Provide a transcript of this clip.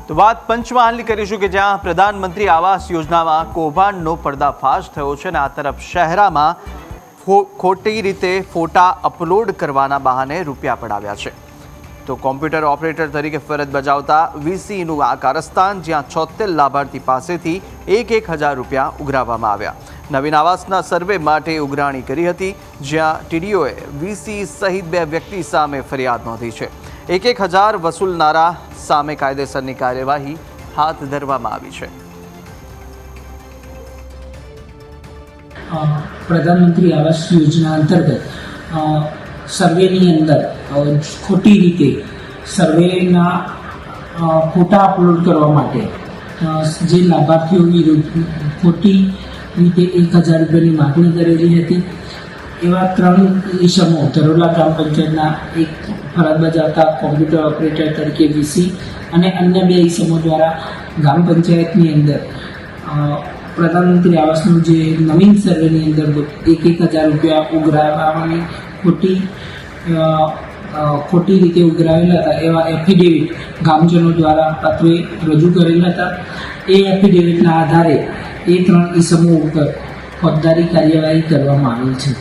તો વાત પંચમહાલની કરીશું કે જ્યાં પ્રધાનમંત્રી આવાસ યોજનામાં કૌભાંડનો પર્દાફાશ થયો છે અને આ તરફ શહેરામાં ખોટી રીતે ફોટા અપલોડ કરવાના બહાને રૂપિયા પડાવ્યા છે। તો કોમ્પ્યુટર ઓપરેટર તરીકે ફરજ બજાવતા વીસીનું આ કારસ્તાન જ્યાં 76 લાભાર્થી પાસેથી 1,000 રૂપિયા ઉઘરાવવામાં આવ્યા। નવીન આવાસના સર્વે માટે ઉઘરાણી કરી હતી, જ્યાં ટીડીઓએ વીસી સહિત 2 વ્યક્તિ સામે ફરિયાદ નોંધી છે। 1,000 વસૂલનારા સામે કાયદેસરની કાર્યવાહી હાથ ધરવામાં આવી છે। પ્રધાનમંત્રી આવાસ યોજના અંતર્ગત સર્વેની અંદર ખોટી રીતે સર્વેના ફોટા અપલોડ કરવા માટે જે લાભાર્થીઓ વિરુદ્ધ ખોટી રીતે 1,000 રૂપિયાની માગણી કરેલી હતી। એવા 3 ઇસમો ધરોલા ગ્રામ પંચાયતના એક ફરજ બજાવતા કોમ્પ્યુટર ઓપરેટર તરીકે વીસી અને અન્ય 2 ઇસમો દ્વારા ગ્રામ પંચાયતની અંદર પ્રધાનમંત્રી આવાસનું જે નવીન સર્વેની અંદર 1,000 રૂપિયા ઉઘરાવવાની ખોટી રીતે ઉઘરાવેલા હતા એવા એફિડેવિટ ગામજનો દ્વારા પત્રે રજૂ કરેલા હતા। એ એફિડેવિટના આધારે એ 3 ઇસમો ઉપર ફોજદારી કાર્યવાહી કરવામાં આવેલ છે।